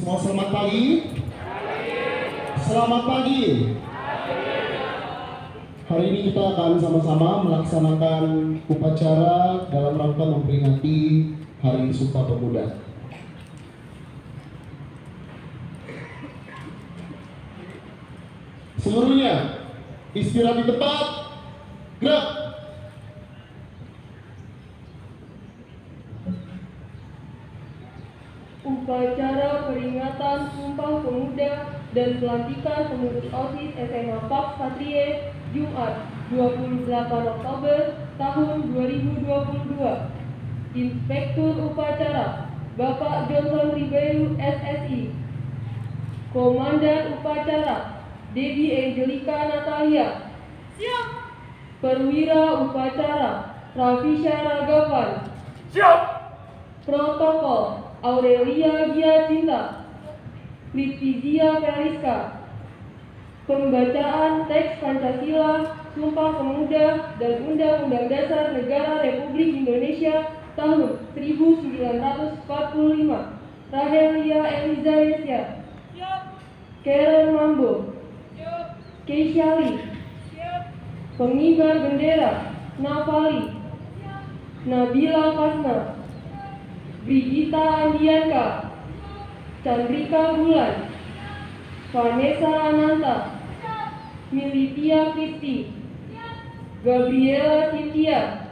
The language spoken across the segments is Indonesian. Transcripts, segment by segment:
Semua selamat pagi. Selamat pagi. Hari ini kita akan sama-sama melaksanakan upacara dalam rangka memperingati Hari Sumpah Pemuda. Seluruhnya istirahat di tempat. Gerak. Upacara peringatan Sumpah Pemuda dan pelantikan pengurus OSIS SMA Pak Satrie Jumat 28 Oktober tahun 2022. Inspektur Upacara Bapak Johnson Ribeiro SSI. Komandan Upacara Debbie Angelica Natalia. Siap. Perwira Upacara Ravisha Ragavan. Siap. Protokol Aurelia Giacinta. Litvizia Feliska. Pembacaan teks Pancasila, Sumpah Pemuda, dan Undang-Undang Dasar Negara Republik Indonesia tahun 1945. Rahelia Eliza Yesya. Siap. Karen Mambo. Siap. Keisha Lee. Siap. Pengibar bendera Navali. Siap. Nabila Kasna. Brigita Andianka. Chandrika Bulan. Vanessa Ananta. Militia Kristi. Gabriela Cynthia.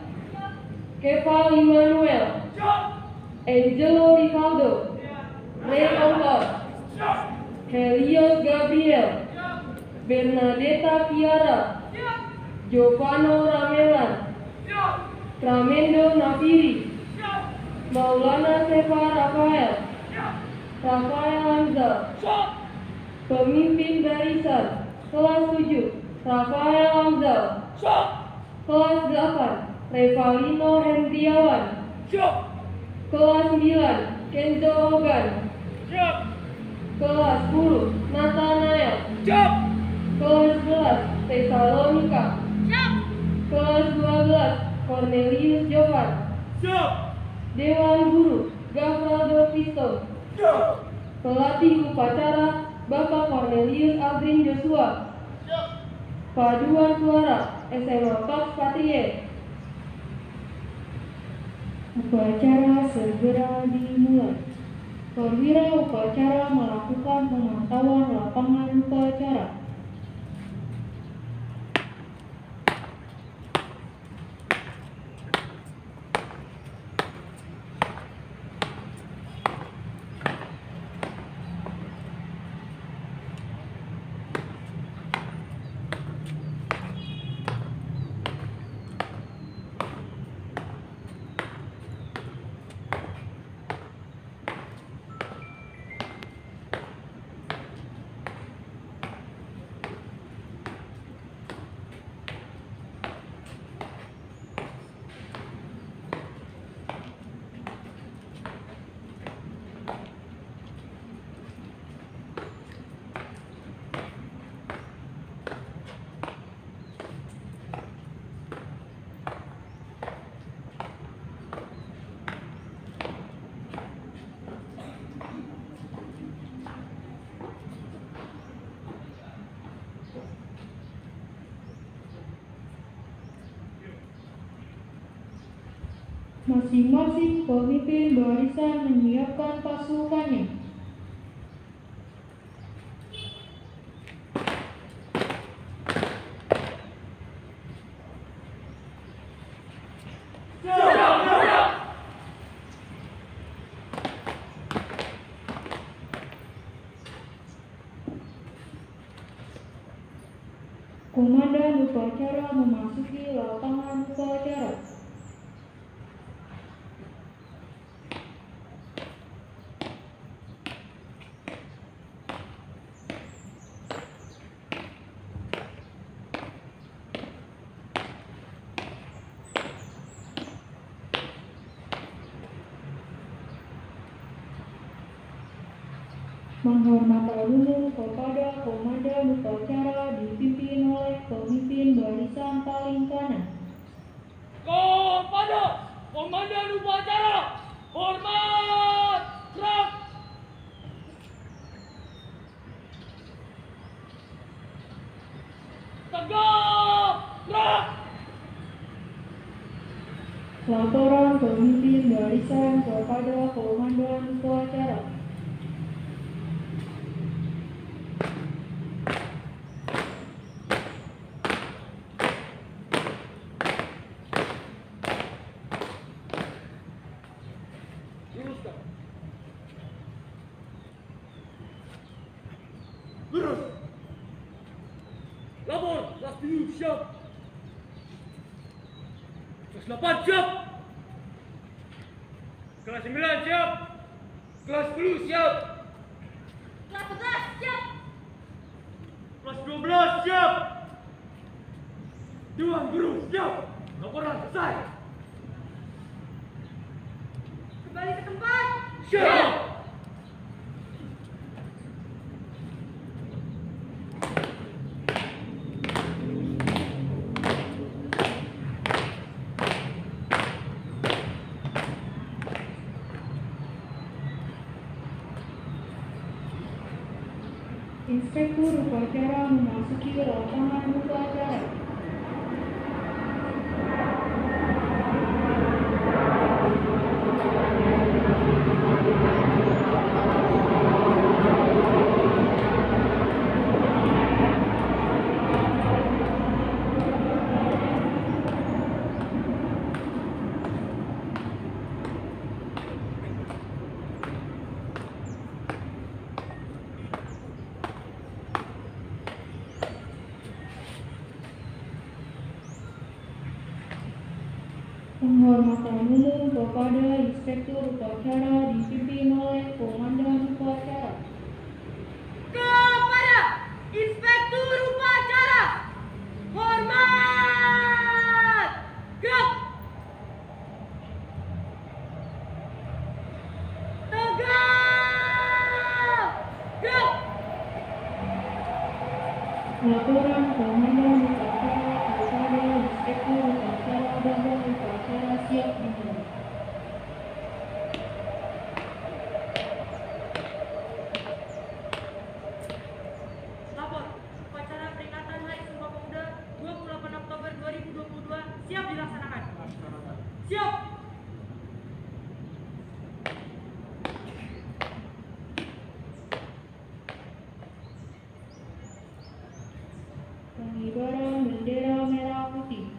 Keval Immanuel. Angelo Rivaldo. Ray Ongkar. Helios Gabriel. Bernadetta Kiara. Giovanno Ramelan. Ramendo Nafiri. Maulana Sefa Rafael. Rafael Hamzah. Pemimpin barisan kelas 7 Rafael Hamzah. Kelas 8 Revalino Hendriawan. Kelas 9 Kenzo Ogan. Kelas 10 Nathanael. Kelas 11 Tesalonika. Kelas 12 Cornelius Jovan. Dewan Guru Gavaldo Pisto. Pelatih upacara Bapak Cornelius Aldrin Joshua. Paduan suara SMA Pak Satrie. Upacara segera dimulai. Perwira upacara melakukan pemantauan lapangan upacara. Masing-masing pemimpin barisan menyiapkan pasukannya. Komandan upacara memasuki lapangan upacara. Menghormati dulu kepada komandan upacara dipimpin oleh pemimpin barisan paling kanan. Kepada komandan upacara, hormat, gerak. Tegap! Gerak! Laporan pemimpin barisan kepada komandan upacara. Luruskan. Lurus. Lapor, kelas 7 siap. Kelas 8 siap. Kelas 9 siap. Kelas 10 siap. Kelas 11 siap. Kelas 12 siap. Tuan Guru siap. Laporan selesai. Kembali ke tempat. Siap. Inspektur upacara memasuki lapangan upacara. Penghormatan umum kepada Inspektur upacara dipimpin oleh Komandan upacara. Kepada Inspektur upacara. Hormat. Gerak. Tegap. Gerak. Laporan Komandan upacara kepada Inspektur upacara bahwa upacara siap dimulai. Lapor, upacara peringatan Hari Sumpah Pemuda 28 Oktober 2022 siap dilaksanakan. Siap. Pengibaran bendera merah putih.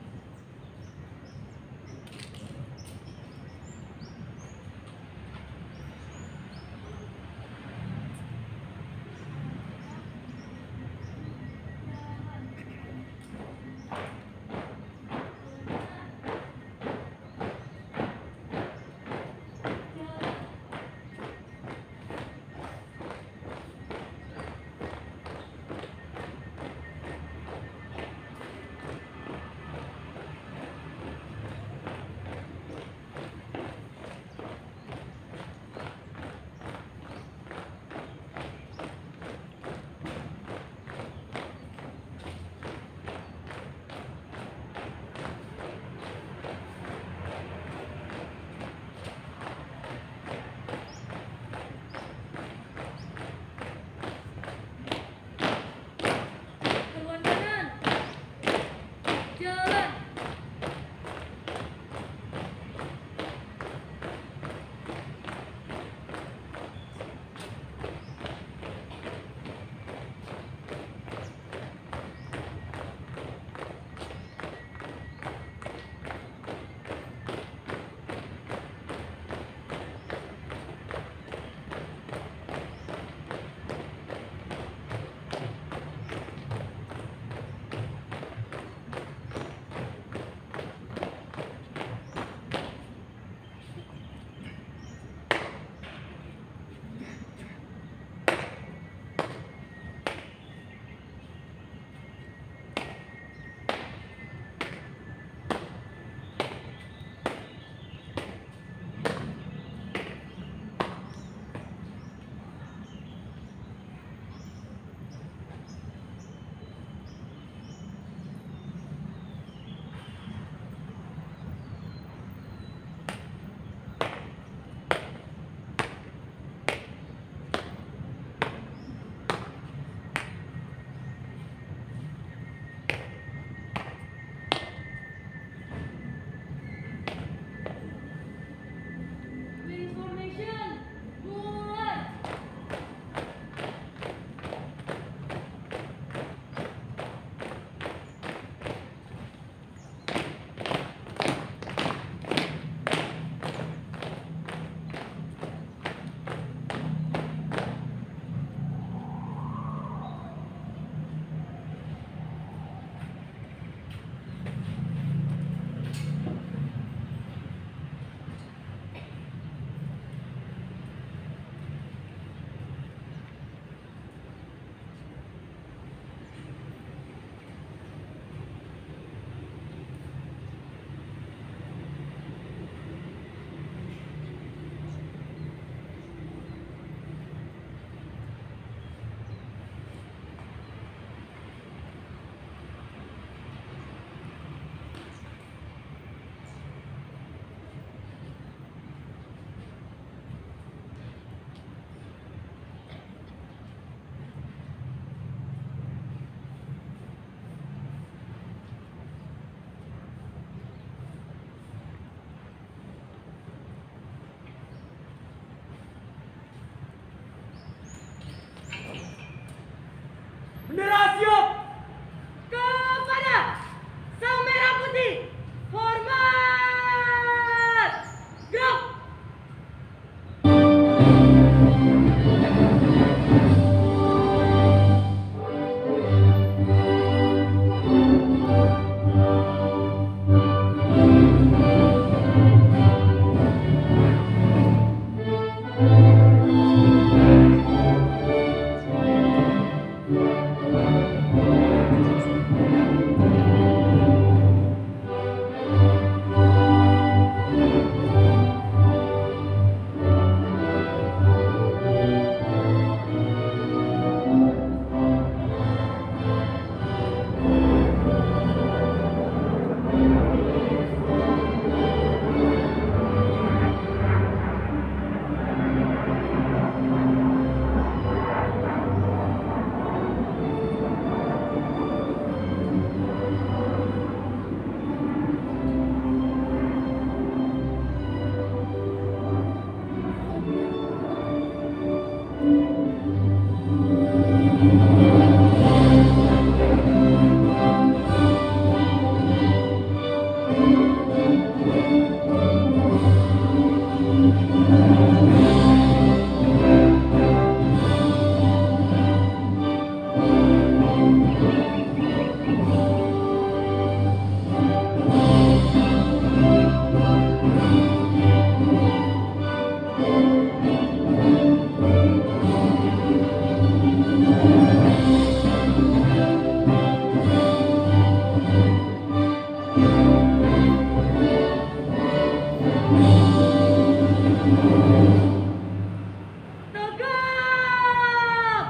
Tegap!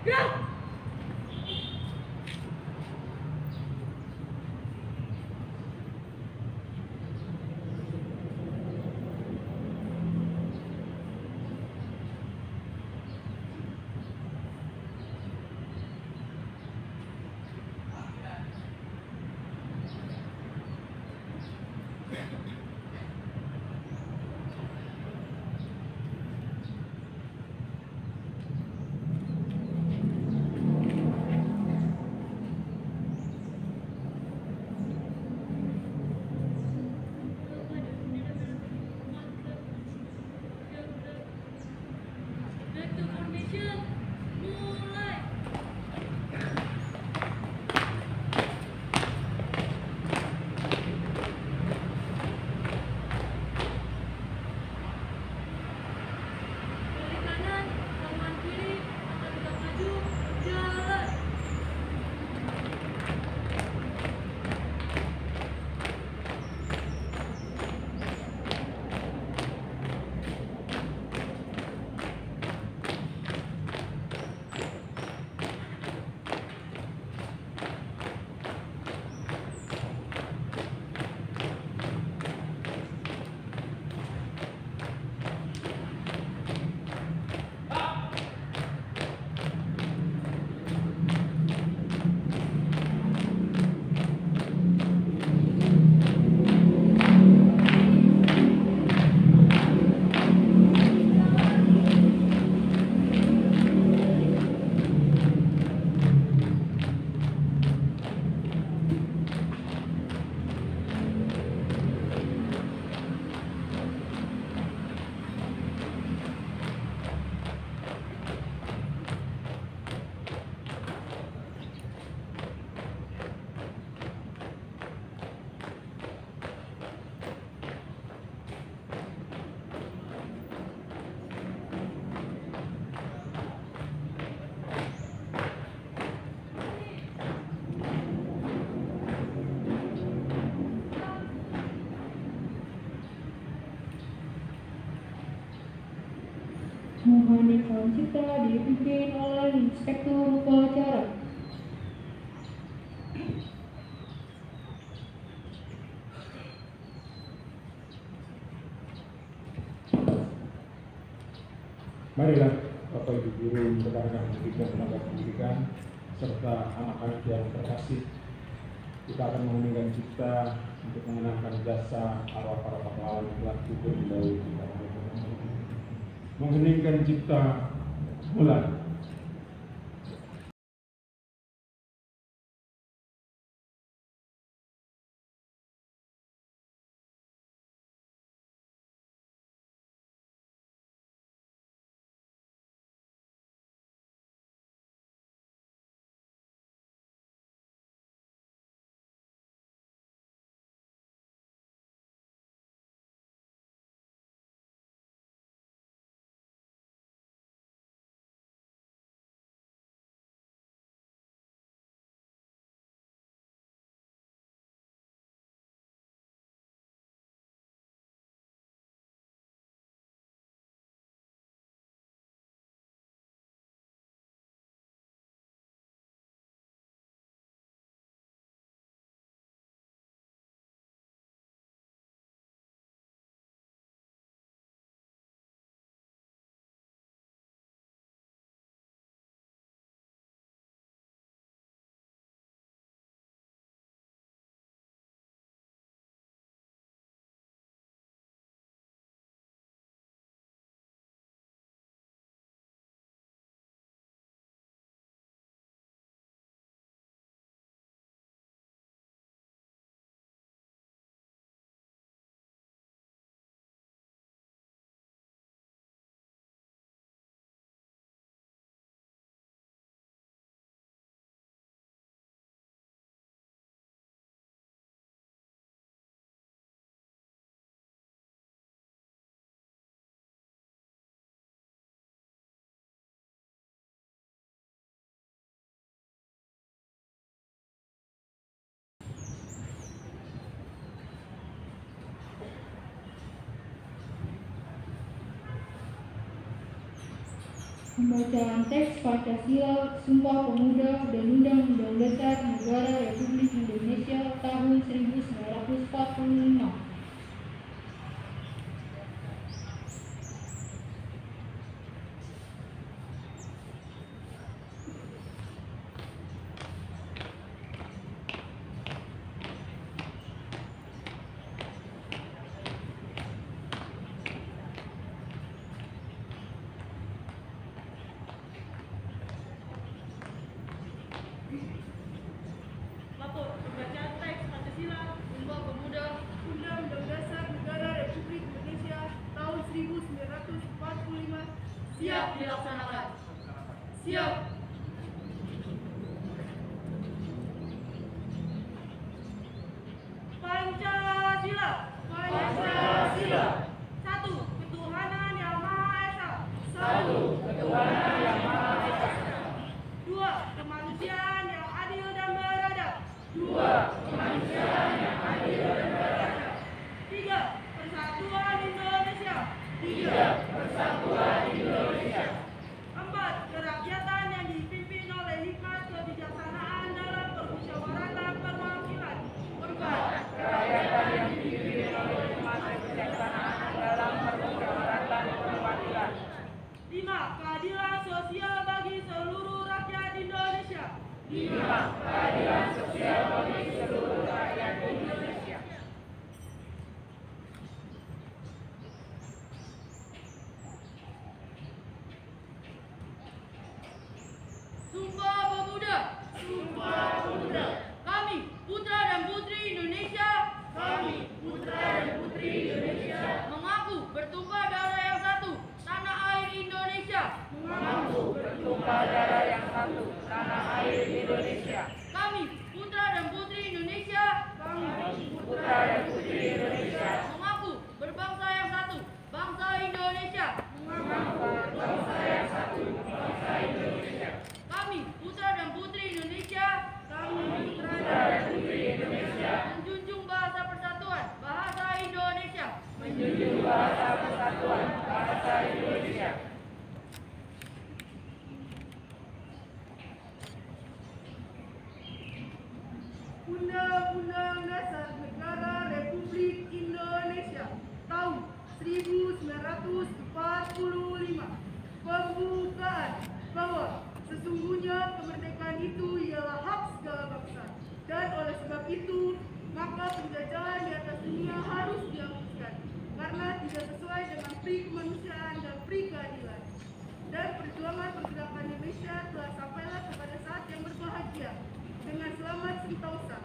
Gerak! Back to formation. Mulai. Balik kanan, lawan kiri, akan tegak maju, jalan. Mohon dikawal cipta dipimpin oleh Inspektur Upacara. Marilah Bapak Ibu guru, rekan-rekan pendidik, tenaga pendidikan, serta anak-anak yang terkasih, kita akan mengheningkan cipta untuk mengenangkan jasa arwah para pahlawan yang telah gugur dahulu kita. Mengheningkan cipta, mulai. Pembacaan teks Pancasila, Sumpah Pemuda, dan Undang-Undang Dasar Negara Republik Indonesia tahun 1945. Lapor pembacaan teks Pancasila, Sumpah Pemuda, Undang-Undang Dasar Negara Republik Indonesia tahun 1945 siap dilaksanakan. Siap. Pancasila. Pancasila. 1. Ketuhanan Yang Maha Esa. 1. Ketuhanan Yang Maha Esa. 2. Kemanusiaan yang adil dan beradab. 2. Kemanusiaan yang adil dan beradab. 3. Persatuan Indonesia. 3. Persatuan Indonesia. 4. Kerakyatan yang dipimpin oleh hikmat kebijaksanaan dalam permusyawaratan perwakilan. 4. Kerakyatan yang dipimpin oleh hikmat kebijaksanaan dalam permusyawaratan perwakilan. 5. Keadilan sosial bagi seluruh rakyat Indonesia. 5. Keadilan sosial bagi seluruh rakyat Indonesia. Sumpah Pemuda. Sumpah Pemuda. Kami, putra dan putri Indonesia. Kami, putra dan putri Indonesia. Mengaku bertumpah darah yang satu, tanah air Indonesia. Mengaku bertumpah darah yang satu, tanah air Indonesia. Kami, putra dan putri Indonesia. Kami, putra dan putri Indonesia. Mengaku berbangsa yang satu, bangsa Indonesia. Mengaku berbangsa yang satu, bangsa Indonesia. Kami, putra dan putri Indonesia. Kami, putra dan putri Indonesia. Menjunjung bahasa persatuan, bahasa Indonesia. Menjunjung bahasa persatuan, bahasa Indonesia. Undang-Undang Dasar Negara Republik Indonesia tahun 1945. Pembukaan bahwa sesungguhnya kemerdekaan itu ialah hak segala bangsa, dan oleh sebab itu maka penjajahan di atas dunia harus dihapuskan karena tidak sesuai dengan pri kemanusiaan dan pri keadilan. Dan perjuangan pergerakan Indonesia telah sampailah kepada saat yang berbahagia dengan selamat sentosa,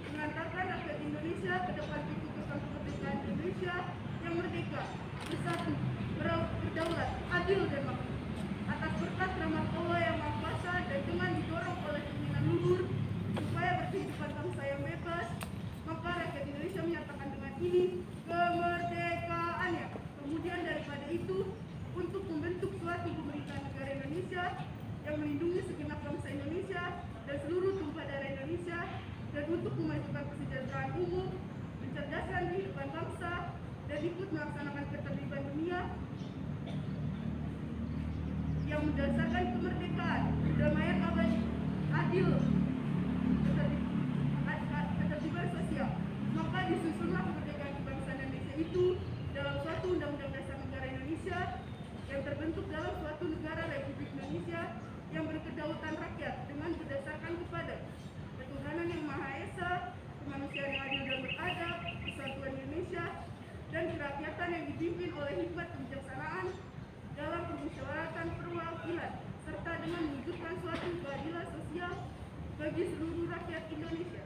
mengantarkan rakyat Indonesia ke depan pintu gerbang kemerdekaan Indonesia yang merdeka, bersatu, berdaulat, adil dan makmur. Atas berkat rahmat Allah yang Maha Kuasa dan dengan didorong oleh keinginan luhur supaya berkehidupan bangsa yang bebas, maka rakyat Indonesia menyatakan dengan ini kemerdekaannya. Kemudian daripada itu, untuk membentuk suatu pemerintahan negara Indonesia yang melindungi segenap bangsa Indonesia dan seluruh tumpah darah Indonesia, dan untuk memajukan kesejahteraan umum, mencerdaskan kehidupan bangsa, dan ikut melaksanakan ketertiban dunia yang mendasarkan kemerdekaan, kedamaian abadi, adil, ketertiban sosial. Maka disusunlah kemerdekaan kebangsaan Indonesia itu dalam suatu undang-undang dasar negara Indonesia yang terbentuk dalam suatu negara Republik Indonesia yang berkedaulatan rakyat dengan berdasarkan kepada ketuhanan yang Maha Esa, kemanusiaan yang adil dan beradab, persatuan Indonesia, dan kerakyatan yang dipimpin oleh hikmat kebijaksanaan dalam permusyawaratan perwakilan, serta dengan mewujudkan suatu keadilan sosial bagi seluruh rakyat Indonesia.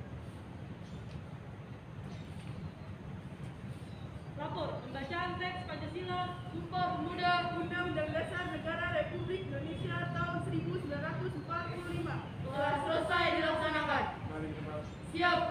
Lapor pembacaan teks Pancasila, Sumpah Pemuda, Undang-Undang Dasar Negara Republik Indonesia tahun 1945 telah selesai dilaksanakan. Siap.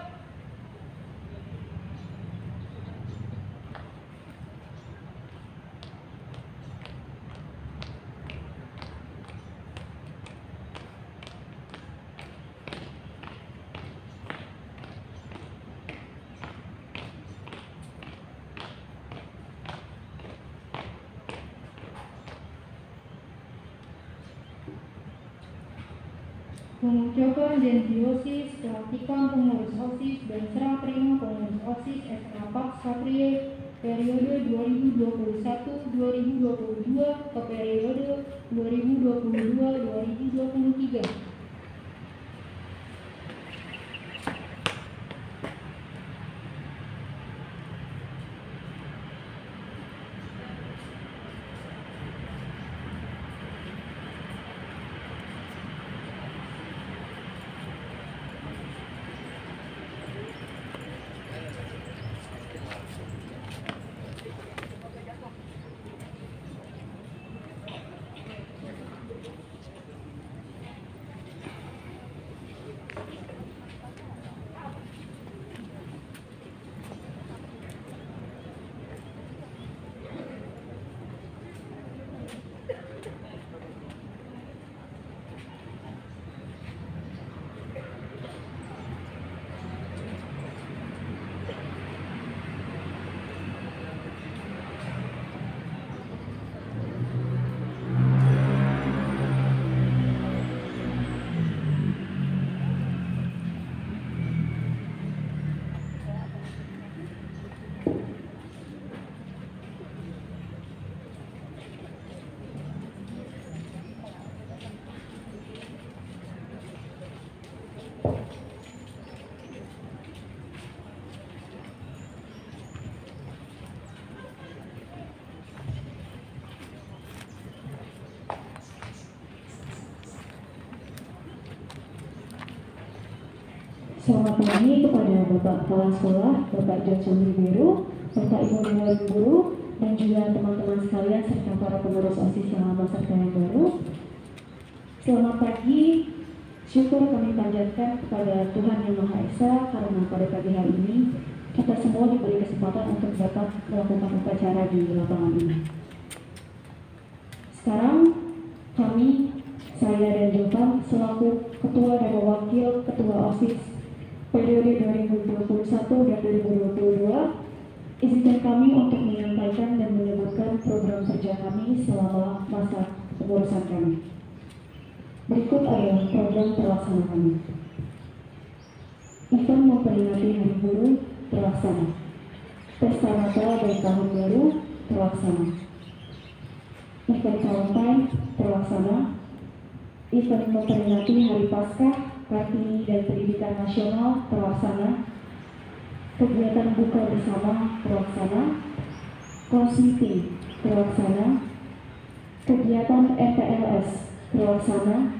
Mengucapkan janji OSIS, pelantikan pengurus OSIS, dan serah terima pengurus OSIS SK Pax Katrie periode 2021-2022 ke periode 2022-2023. Selamat pagi kepada Bapak Kepala Sekolah, Bapak Johnson Ribeiro, Bapak Ibu Dewan Guru, dan juga teman-teman sekalian serta para pengurus OSIS yang lama serta yang baru. Selamat pagi, syukur kami panjatkan kepada Tuhan Yang Maha Esa karena pada pagi hari ini kita semua diberi kesempatan untuk dapat melakukan upacara di lapangan ini. Sekarang kami, saya dan Jovan selaku Ketua dan Wakil Ketua OSIS periode 2021 dan 2022, izinkan kami untuk menyampaikan dan menyebutkan program kerja kami selama masa kepengurusan kami. Berikut adalah program terlaksana kami. Event memperingati Hari Guru terlaksana. Pesta Natal dan Tahun Baru terlaksana. Event Valentine terlaksana. Event memperingati Hari Paskah, Kartini dan Pendidikan Nasional terlaksana. Kegiatan buka bersama terlaksana. Close meeting terlaksana. Kegiatan MPLS terlaksana.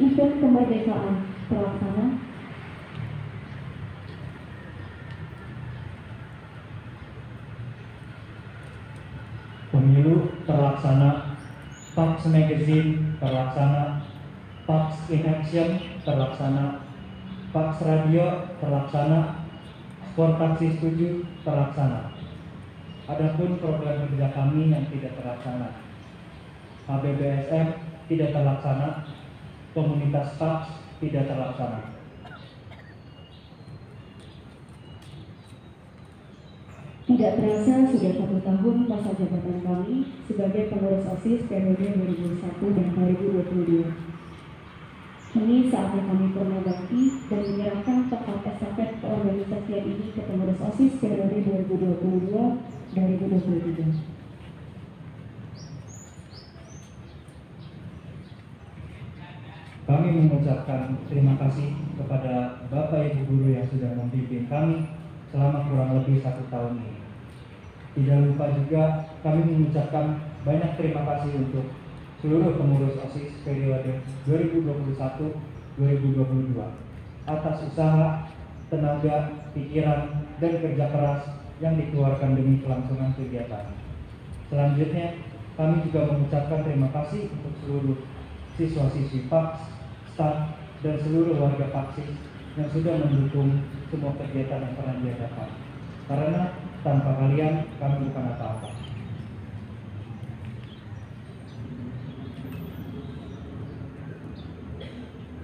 Event kemerdekaan terlaksana. Pemilu terlaksana. Pax Magazine terlaksana. Pax in Action terlaksana. Pax Radio terlaksana. Sport Taksi 7 terlaksana. Adapun program kerja kami yang tidak terlaksana, HBBSM tidak terlaksana. Komunitas Pax tidak terlaksana. Tidak terasa sudah 1 tahun masa jabatan kami sebagai pengurus OSIS periode 2001 dan 2022. Kini saatnya kami purna bakti dan menyerahkan tongkat estafet keorganisasian ini ke pengurus OSIS periode 2022-2023. Kami mengucapkan terima kasih kepada Bapak Ibu Guru yang sudah membimbing kami selama kurang lebih 1 tahun ini. Tidak lupa juga kami mengucapkan banyak terima kasih untuk seluruh pengurus OSIS periode 2021-2022 atas usaha, tenaga, pikiran, dan kerja keras yang dikeluarkan demi kelangsungan kegiatan. Selanjutnya, kami juga mengucapkan terima kasih untuk seluruh siswa-siswi Pax, staf, dan seluruh warga Paxis yang sudah mendukung semua kegiatan yang pernah diadakan. Karena tanpa kalian, kami bukan apa-apa.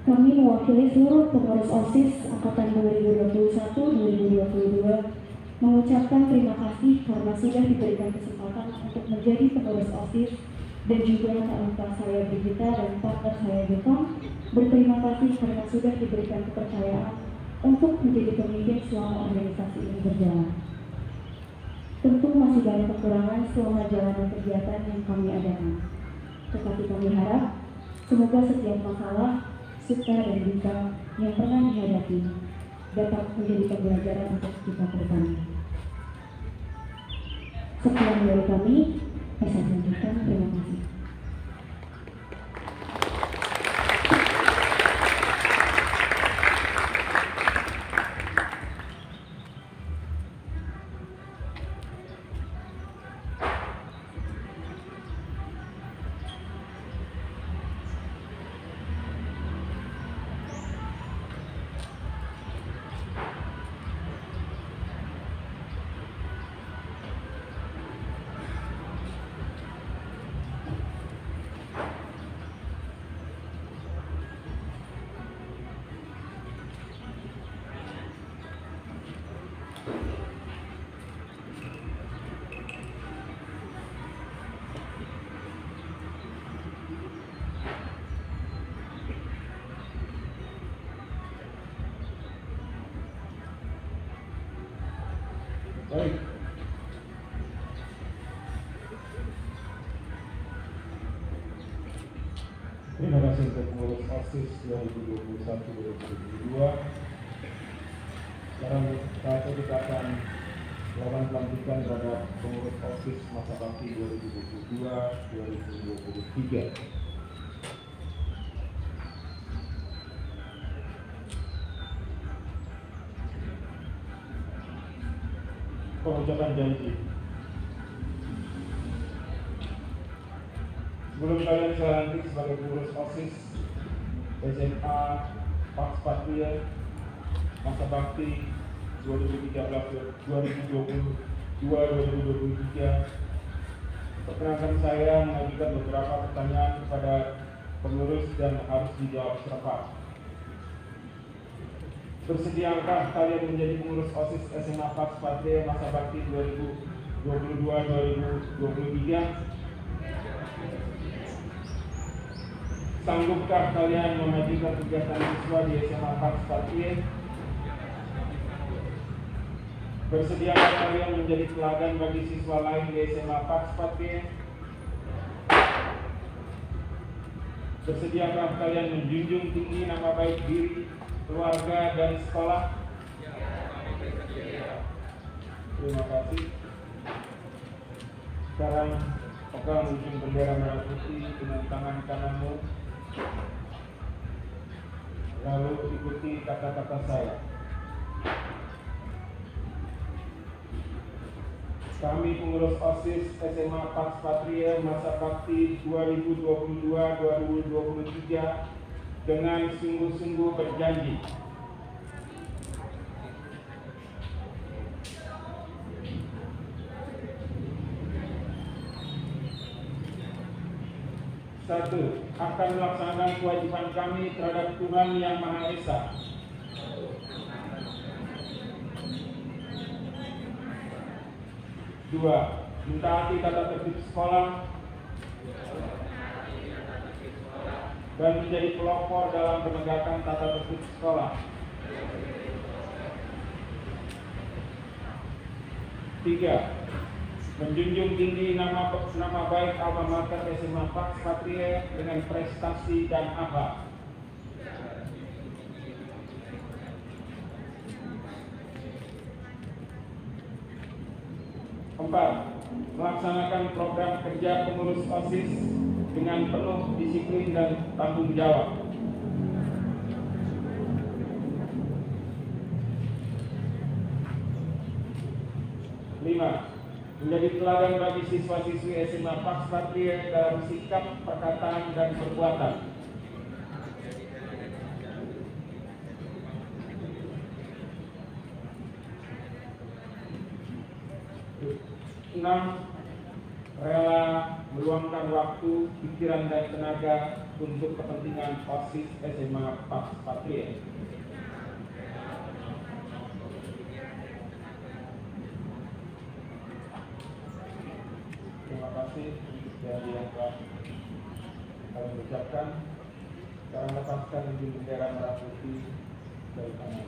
Kami mewakili seluruh pengurus OSIS Angkatan 2021-2022 mengucapkan terima kasih karena sudah diberikan kesempatan untuk menjadi pengurus OSIS, dan juga tak lupa saya Brigita dan partner saya Jovan Berterima kasih karena sudah diberikan kepercayaan untuk menjadi pemimpin selama organisasi ini berjalan. Tentu masih banyak kekurangan selama jalanan kegiatan yang kami adakan. Tetapi kami harap semoga setiap masalah, suka dan duka yang pernah dihadapi dapat menjadi pembelajaran untuk kita ke depannya. Sekian dari kami, saya lanjutkan. Terima kasih. Baik. Terima kasih untuk pengurus OSIS 2021-2022. Sekarang kita akan melakukan pelantikan terhadap pengurus OSIS masa bakti 2022-2023. Pengucapan janji. Sebelum kalian saya lantik sebagai pengurus OSIS SMA Pax Patria masa bakti 2013-2023, perkenankan saya mengajukan beberapa pertanyaan kepada pengurus dan harus dijawab serempak. Bersediakah kalian menjadi pengurus OSIS SMA Pax Patria masa bakti 2022-2023? Sanggupkah kalian memajukan kegiatan siswa di SMA Pax Patria? Bersediakah kalian menjadi teladan bagi siswa lain di SMA Pax Patria? Bersediakah kalian menjunjung tinggi nama baik diri, keluarga, dan sekolah? Terima kasih. Sekarang pegang ujung bendera merah putih dengan tangan kananmu. Lalu ikuti kata-kata saya. Kami pengurus OSIS SMA Pax Patria masa bakti 2022-2023 dengan sungguh-sungguh berjanji satu, akan melaksanakan kewajiban kami terhadap Tuhan Yang Maha Esa. Dua, mentaati tata tertib sekolah dan menjadi pelopor dalam penegakan tata tertib sekolah. Tiga, menjunjung tinggi nama baik alma mater SMA Pax Patria dengan prestasi dan akhlak. Empat, melaksanakan program kerja pengurus OSIS dengan penuh disiplin dan tanggung jawab. Lima, menjadi teladan bagi siswa-siswi SMA Pax Patria dalam sikap, perkataan, dan perbuatan. 6. Rela meluangkan waktu, pikiran, dan tenaga untuk kepentingan OSIS SMA Pax Patria. Terima kasih dari yang telah kami ucapkan. Sekarang lepaskan di bendera merah putih dari tangan.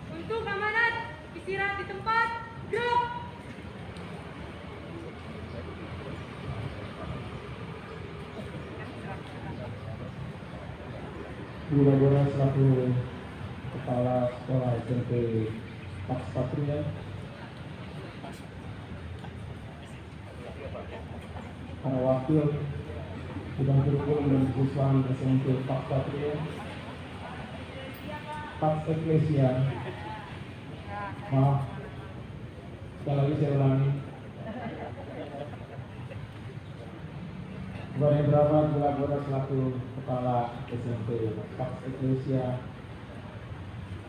Untuk amanat, istirahat di tempat, gerak. Guru Bora selaku Kepala Sekolah SMP Pax Patria, para wakil bidang kurikulum dan siswaan SMP Pax Patria, Pax Ecclesia, maaf, sekali lagi saya ulangi, Kepada berapa Guru Bora selaku Kepala SMP Pax Ecclesia,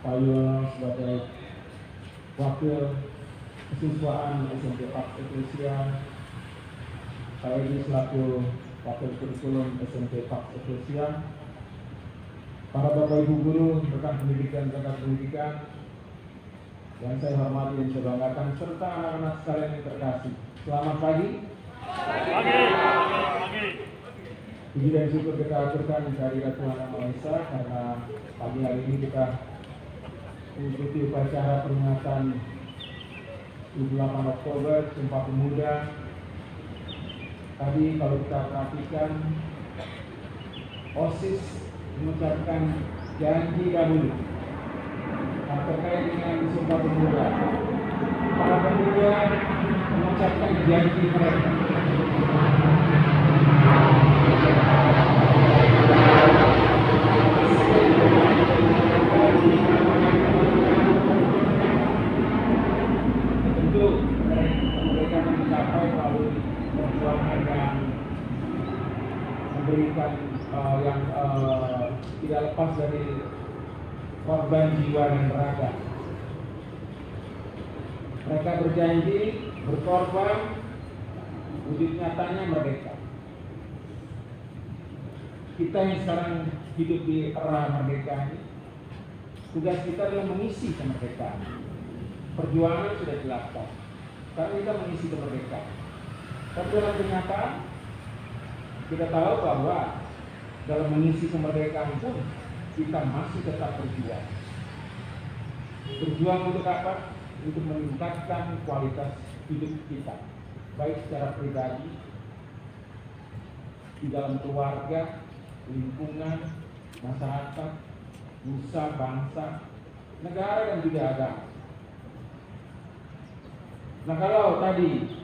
Pak Yuwono sebagai Wakil Kesiswaan SMP Pax Ecclesia, Pak Edi selaku Wakil Kurikulum SMP Pax Ecclesia, para Bapak Ibu Guru, rekan pendidikan, yang saya hormati dan saya banggakan, serta anak-anak sekalian yang terkasih. Selamat pagi. Puji dan syukur kita aturkan kehadirat Tuhan Yang Maha Esa, karena pagi hari ini kita mengikuti upacara peringatan 28 Oktober Sumpah Pemuda. Tadi kalau kita perhatikan, OSIS mengucapkan janji dahulu terkait dengan Sumpah Pemuda. Para pemuda mengucapkan janji mereka. Tentu mereka mencapai melalui perjuangan yang memberikan yang tidak lepas dari korban jiwa dan raga. Mereka berjanji berkorban, wujud nyatanya merdeka. Kita yang sekarang hidup di era merdeka ini, tugas kita adalah mengisi kemerdekaan. Perjuangan sudah dilakukan, sekarang kita mengisi kemerdekaan. Tapi dalam kenyataan, kita tahu bahwa dalam mengisi kemerdekaan pun kita masih tetap berjuang. Berjuang untuk apa? Untuk meningkatkan kualitas hidup kita, baik secara pribadi di dalam keluarga, lingkungan, masyarakat, nusa, bangsa, negara, dan juga agama. Nah, kalau tadi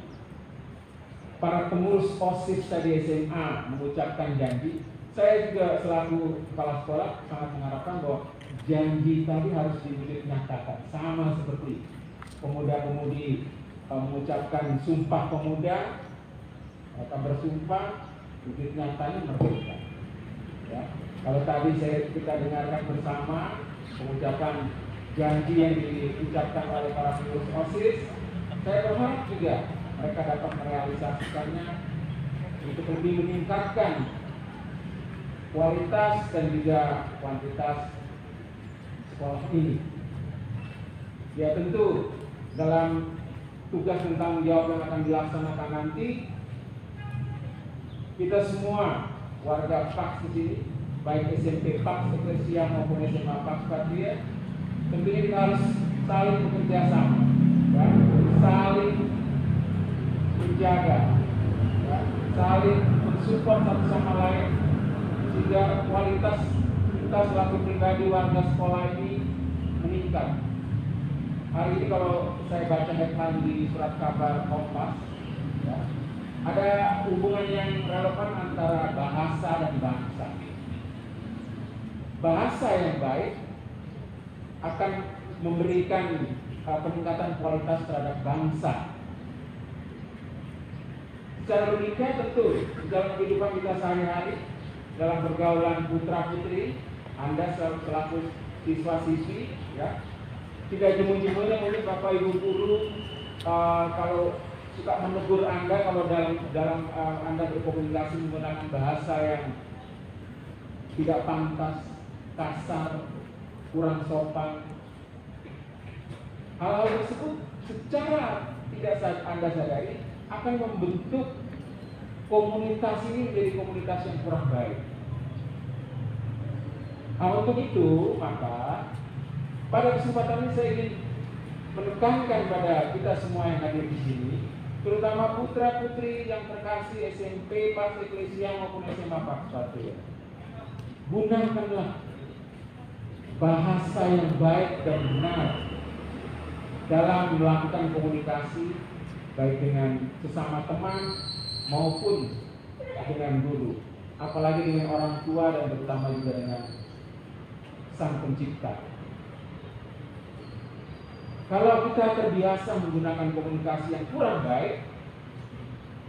para pengurus OSIS tadi SMA mengucapkan janji, saya juga selaku kepala sekolah sangat mengharapkan bahwa janji tadi harus dinyatakan, sama seperti pemuda-pemudi mengucapkan sumpah pemuda, mereka bersumpah, wujud nyatanya merdeka. Ya. Kalau tadi kita dengarkan bersama pengucapan janji yang diucapkan oleh para pengurus OSIS, saya berharap juga mereka dapat merealisasikannya untuk lebih meningkatkan kualitas dan juga kuantitas sekolah ini. Ya, tentu dalam tugas dan tanggung jawab yang akan dilaksanakan nanti, kita semua warga PAKS di sini, baik SMP PAKS Eklesia maupun SMA PAKS Patria, tentunya kita harus saling bekerja sama, ya, saling menjaga, ya, saling mensupport satu sama lain, sehingga kualitas kita selaku pribadi warga sekolah ini meningkat. Hari ini kalau saya baca headline di surat kabar Kompas, ya, ada hubungan yang relevan antara bahasa dan bangsa. Bahasa yang baik akan memberikan peningkatan kualitas terhadap bangsa. Secara logika tentu dalam kehidupan kita sehari-hari, dalam pergaulan putra-putri, Anda selaku siswa-siswi, ya, tidak jemu-jemunya mungkin Bapak Ibu guru kalau suka menegur Anda kalau dalam Anda berkomunikasi menggunakan bahasa yang tidak pantas, kasar, kurang sopan. Hal-hal tersebut secara tidak Anda sadari akan membentuk komunitas ini menjadi komunitas yang kurang baik. Nah, untuk itu maka pada kesempatan ini saya ingin menekankan pada kita semua yang hadir di sini, terutama putra putri yang terkasih SMP PAKS Eklesia maupun SMA PAKS Patria, gunakanlah bahasa yang baik dan benar dalam melakukan komunikasi, baik dengan sesama teman maupun dengan guru, apalagi dengan orang tua dan terutama juga dengan Sang Pencipta. Kalau kita terbiasa menggunakan komunikasi yang kurang baik,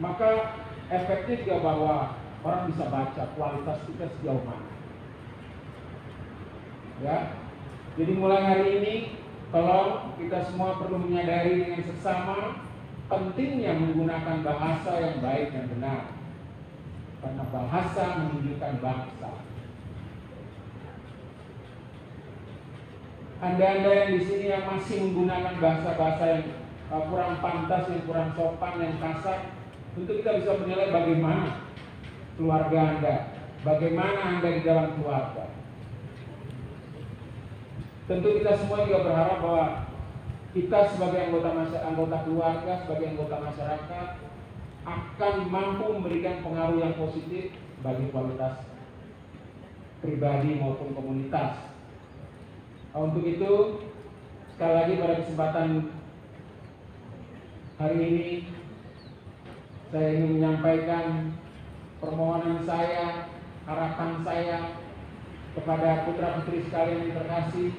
maka efeknya juga bahwa orang bisa baca kualitas kita sejauh mana. Ya, jadi mulai hari ini, tolong kita semua perlu menyadari dengan seksama pentingnya menggunakan bahasa yang baik dan benar, karena bahasa menunjukkan bangsa. Anda-anda yang di sini yang masih menggunakan bahasa-bahasa yang kurang pantas, yang kurang sopan, yang kasar, tentu kita bisa menilai bagaimana keluarga Anda, bagaimana Anda di dalam keluarga. Tentu kita semua juga berharap bahwa kita sebagai anggota keluarga, sebagai anggota masyarakat akan mampu memberikan pengaruh yang positif bagi kualitas pribadi maupun komunitas. Untuk itu, sekali lagi pada kesempatan hari ini saya ingin menyampaikan permohonan saya, harapan saya kepada putra-putri sekalian yang terkasih,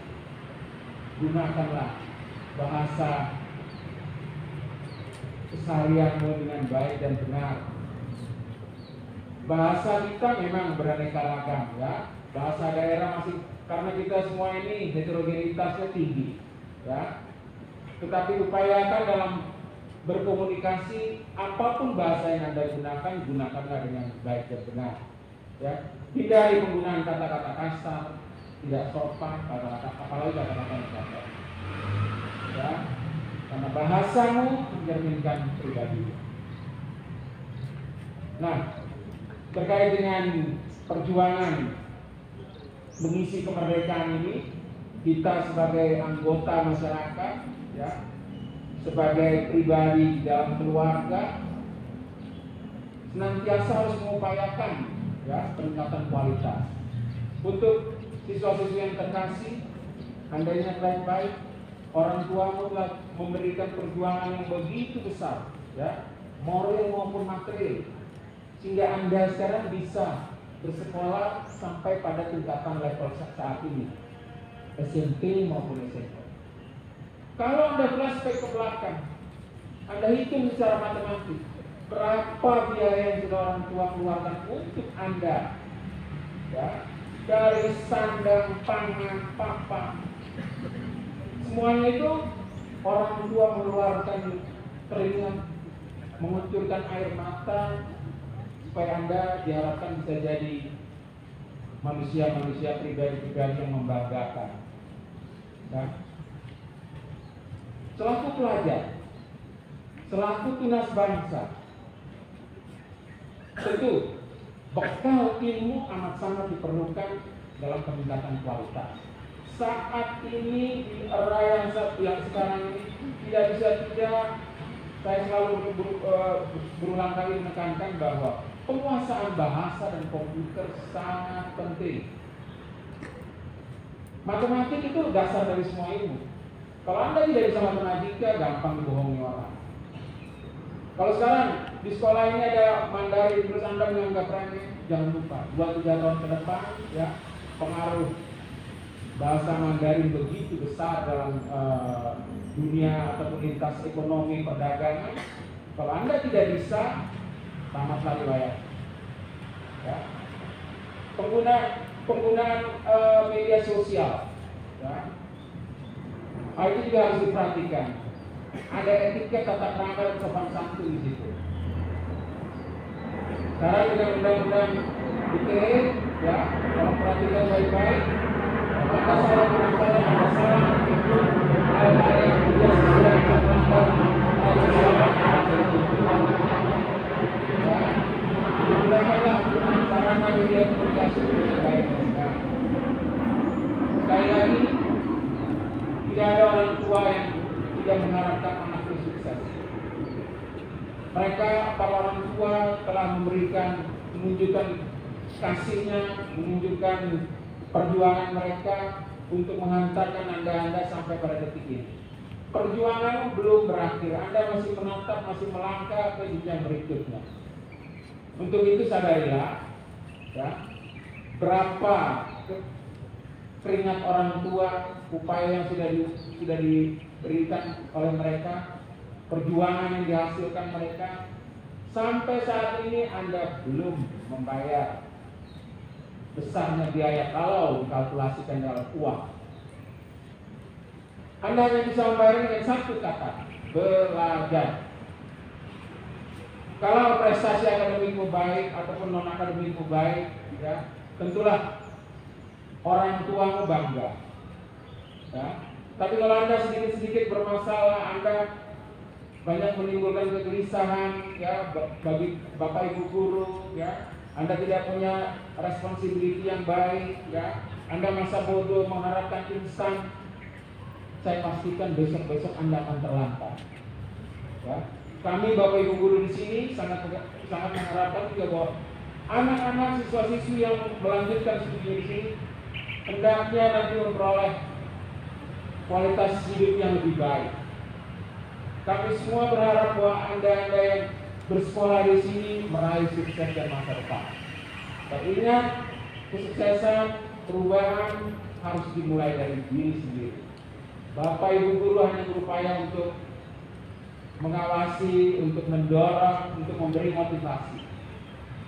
gunakanlah bahasa keseharianmu dengan baik dan benar. Bahasa kita memang beraneka ragam, ya. Bahasa daerah masih, karena kita semua ini heterogenitasnya tinggi, ya. Tetapi upayakan dalam berkomunikasi, apapun bahasa yang Anda gunakan, gunakanlah dengan baik dan benar, ya. Hindari penggunaan kata-kata kasar, tidak sopan, apalagi kata-kata kasar, ya. Karena bahasamu mencerminkan pribadi. Nah, terkait dengan perjuangan mengisi kemerdekaan ini, kita sebagai anggota masyarakat, ya, sebagai pribadi di dalam keluarga, senantiasa harus mengupayakan ya peningkatan kualitas. Untuk siswa-siswi yang terkasih, andainya baik-baik, orang tuamu telah memberikan perjuangan yang begitu besar, ya, moral maupun material, sehingga Anda sekarang bisa bersekolah sampai pada tingkatan level saat ini, SMP maupun SMP. Kalau Anda flashback ke belakang, Anda hitung secara matematik berapa biaya yang sudah orang tua keluarkan untuk Anda, ya, dari sandang, pangan, papan, semuanya itu orang tua mengeluarkan keringat, mengucurkan air mata supaya Anda diharapkan bisa jadi manusia-manusia pribadi-pribadi yang membanggakan. Nah, selaku pelajar, selaku tunas bangsa, tentu bekal ilmu amat sangat diperlukan dalam peningkatan kualitas. Saat ini di era yang sekarang ini tidak bisa tidak, saya selalu berulang kali menekankan bahwa penguasaan bahasa dan komputer sangat penting. Matematik itu dasar dari semua ilmu. Kalau Anda tidak bisa matematika, gampang dibohongi orang. Kalau sekarang di sekolah ini ada Mandarin, terus Anda menganggap remeh, jangan lupa 2-3 tahun ke depan, ya, pengaruh bahasa Mandarin begitu besar dalam dunia ataupun lintas ekonomi perdagangan. Kalau Anda tidak bisa, tamatlah riwayat. Ya. Penggunaan media sosial, ya, hal itu juga harus diperhatikan. Ada etika tata krama dan sopan santun di situ. Sekarang dengan undang-undang ITE, ya, kalau perhatikan baik-baik, maka seorang penonton yang ada salah itu hal-hal yang tidak sesuai dengan pelanggar hal sosial. Ya, gunakanlah sarana media komunikasi dengan baik. Sekali lagi, tidak ada orang tua yang tidak mengharapkan anaknya sukses. Mereka, para orang tua, telah menunjukkan kasihnya, menunjukkan perjuangan mereka untuk menghantarkan Anda sampai pada detik ini. Perjuangan belum berakhir. Anda masih menatap, masih melangkah ke jenjang berikutnya. Untuk itu sadarilah, ya, berapa keringat orang tua, upaya yang sudah diberikan oleh mereka, perjuangan yang dihasilkan mereka, sampai saat ini Anda belum membayar besarnya biaya kalau dikalkulasikan dalam uang. Anda hanya bisa membayar dengan satu kata, belajar. Kalau prestasi akademikmu baik ataupun non akademikmu baik, ya, tentulah orang tuamu bangga. Ya. Tapi kalau Anda sedikit-sedikit bermasalah, Anda banyak menimbulkan kegelisahan, ya, bagi Bapak Ibu guru, ya, Anda tidak punya responsibility yang baik, ya, Anda masa bodoh mengharapkan instan, saya pastikan besok-besok Anda akan terlantar. Ya. Kami Bapak Ibu guru di sini sangat mengharapkan juga bahwa anak-anak siswa-siswi yang melanjutkan studi di sini hendaknya nanti memperoleh kualitas hidup yang lebih baik. Kami semua berharap bahwa Anda yang bersekolah di sini meraih sukses dan masa depan. Dan ingat, kesuksesan, perubahan harus dimulai dari diri sendiri. Bapak Ibu guru hanya berupaya untuk mengawasi, untuk mendorong, untuk memberi motivasi.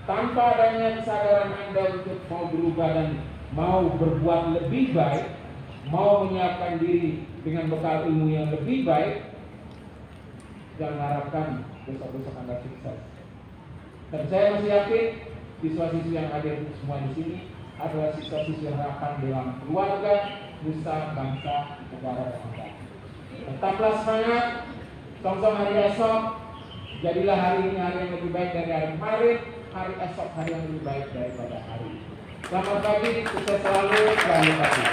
Tanpa adanya kesadaran Anda untuk mau berubah dan mau berbuat lebih baik, mau menyiapkan diri dengan bekal ilmu yang lebih baik, jangan harapkan besok-besok Anda sukses. Dan saya masih yakin siswa-siswi yang hadir semua di sini adalah siswa-siswi harapan dalam keluarga, nusa, bangsa, negara, dan bangsa. Tetaplah semangat. Song-song hari esok, jadilah hari ini hari yang lebih baik dari hari kemarin, hari esok hari yang lebih baik daripada hari ini. Selamat pagi, sukses selalu, selamat pagi.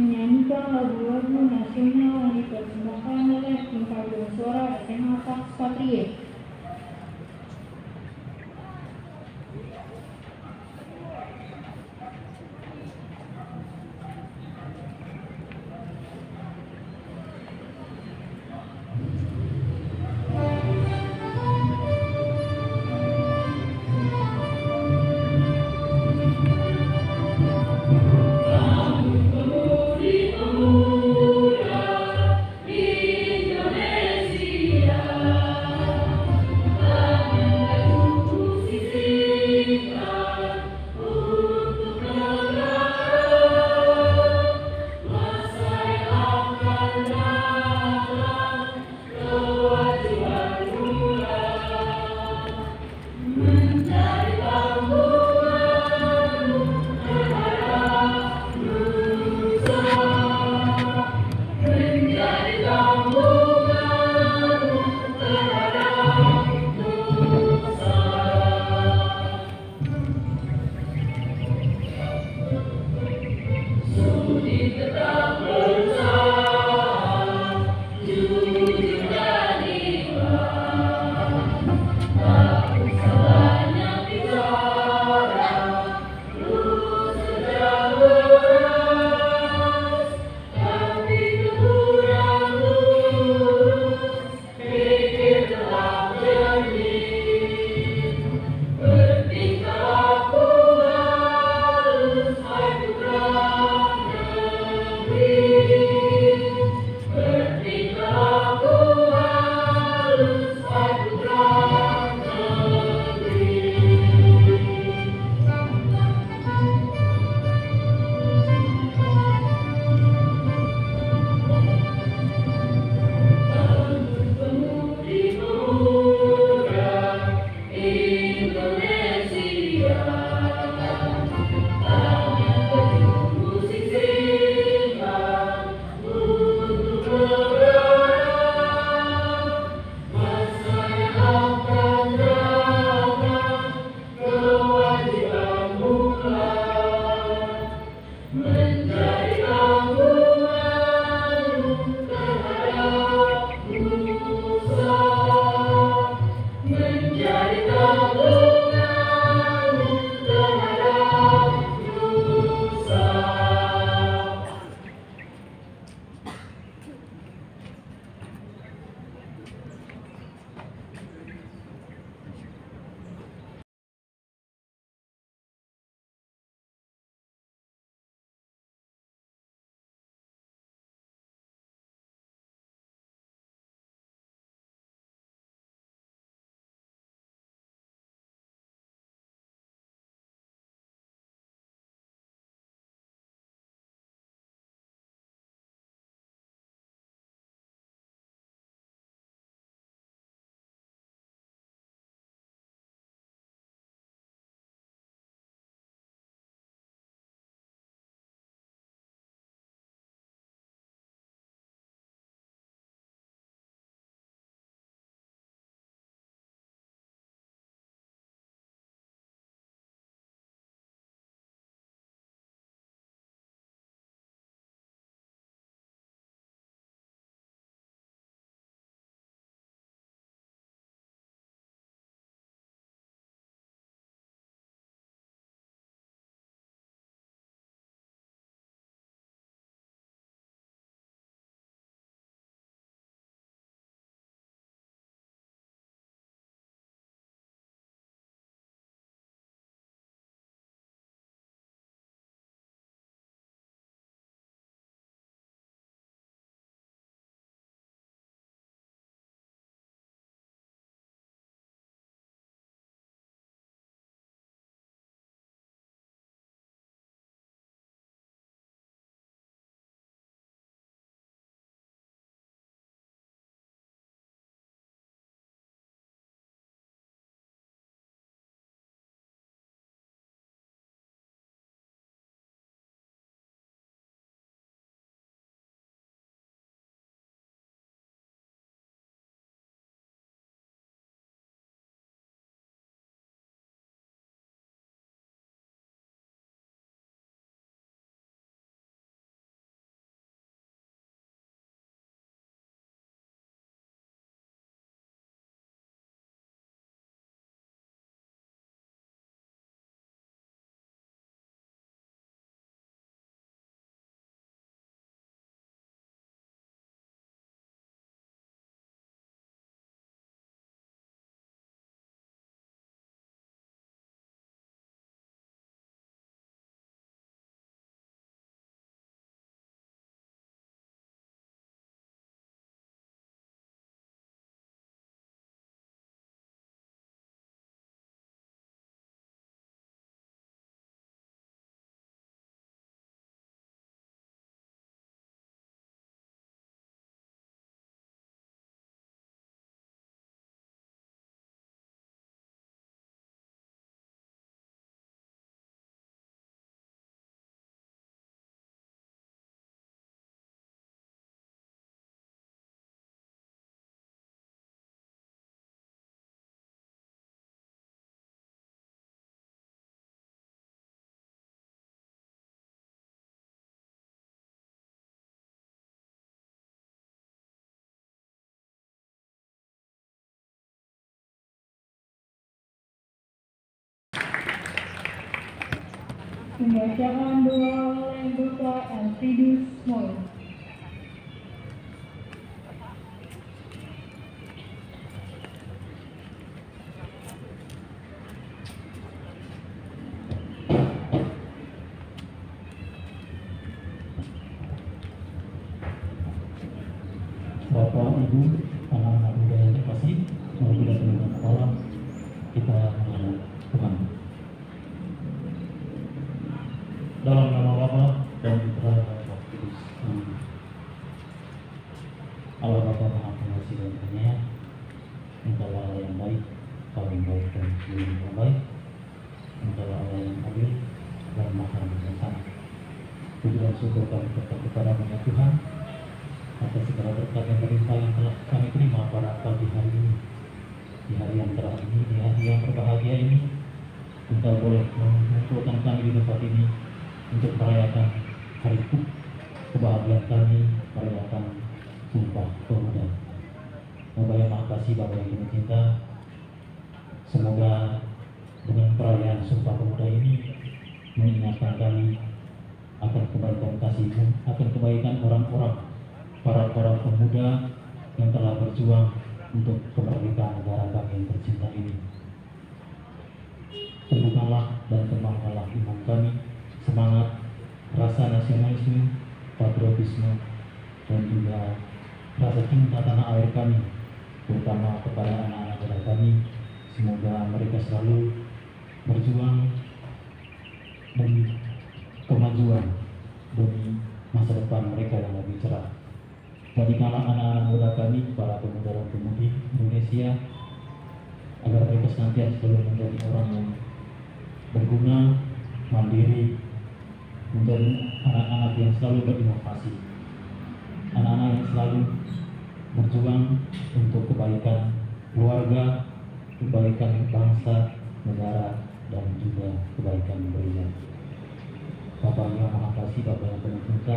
menyanyikan lagu-lagu nasional yang dipersembahkan oleh tim paduan suara SMA Pax Patria. Indonesia Pembacaan doa oleh Bapak Elfridus Moy. Bapak, Ibu, anak-anak muda yang terkasih, mari kita tundukkan kepala, kita menghadap Tuhan. Dalam nama Bapa dan Putra dan Roh Kudus. Amin. Allah Bapa Maha Pengasih dan Penyayang, Engkau Allah yang baik, paling baik dan yang terbaik. Engkau Allah yang adil dan Maha Bijaksana. Puji dan syukur kami tetap kepada-Mu ya Tuhan, atas segala berkat yang berlimpah yang telah kami terima pada pagi hari ini, di hari yang cerah ini, di hari yang berbahagia ini. Engkau boleh mengumpulkan kami di tempat ini untuk merayakan hari kebahagiaan kami, merayakan Sumpah Pemuda. Bapa yang Maha Kasih, Bapa yang penuh cinta, semoga dengan perayaan Sumpah Pemuda ini mengingatkan kami akan kebaikan kasih-Mu, akan kebaikan orang-orang, para pemuda yang telah berjuang untuk kemerdekaan negara kami yang tercinta ini. Temukanlah dan kembangkanlah iman kami, semangat, rasa nasionalisme, patriotisme, dan juga rasa cinta tanah air kami, terutama kepada anak-anak muda kami. Semoga mereka selalu berjuang demi kemajuan, demi masa depan mereka yang lebih cerah. Jadikanlah anak-anak muda kami, para pemuda dan pemudi Indonesia, agar mereka senantiasa selalu menjadi orang yang berguna, mandiri, menjadi anak-anak yang selalu berinovasi, anak-anak yang selalu berjuang untuk kebaikan keluarga, kebaikan bangsa, negara, dan juga kebaikan gereja. Bapa yang Maha Kasih, Bapa yang penuh cinta,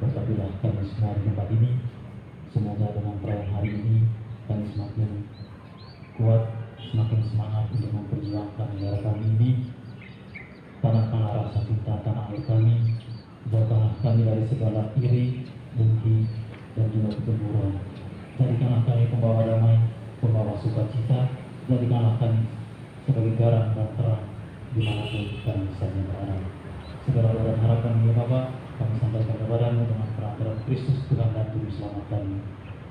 berkatilah kami semua di tempat ini. Semoga dengan perayaan hari ini kami semakin kuat, semakin semangat untuk memperjuangkan negara kami ini. Tanamkanlah rasa cinta tanah air kami, jauhkanlah kami dari segala iri, dengki, dan juga kecemburuan. Jadikanlah kami pembawa damai, pembawa sukacita. Jadikanlah kami sebagai garam dan terang dimanapun kami saja berada. Segala doa dan harapan ya Bapa, kami sampaikan kepada-Mu dengan perantaraan Kristus Tuhan dan Juru Selamat kami.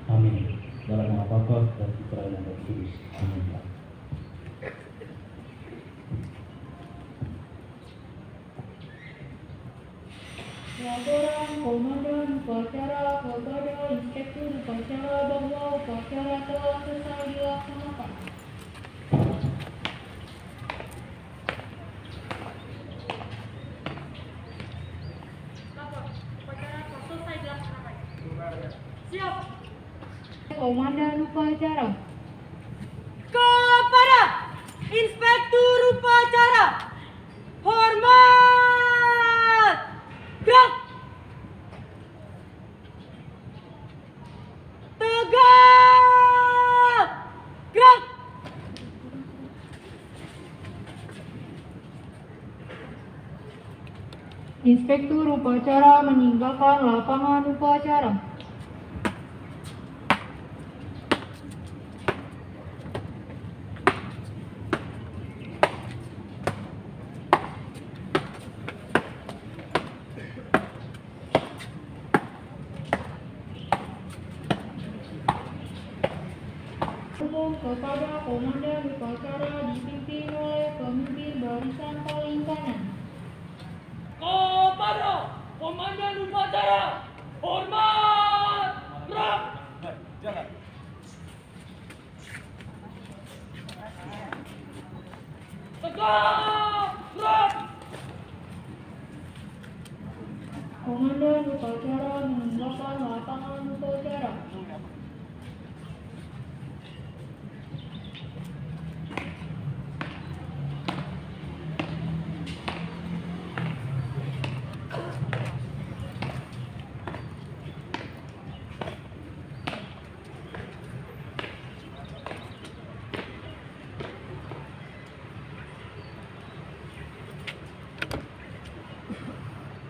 Amin. Dalam nama Bapa dan Putra dan Roh Kudus. Amin. Laporan Komandan Upacara kepada Inspektur Upacara bahwa upacara telah selesai dilaksanakan. Siap. Komandan Upacara. Kepada Inspektur Upacara, hormat. Gerak. Tegak. Gerak. Inspektur Upacara meninggalkan lapangan upacara. Kepada Komandan Upacara dipimpin oleh pemimpin barisan paling kanan. Kepada Komandan Upacara, hormat. Gerak. Jalan. Tegak. Gerak. Komandan Upacara meninggalkan lapangan upacara.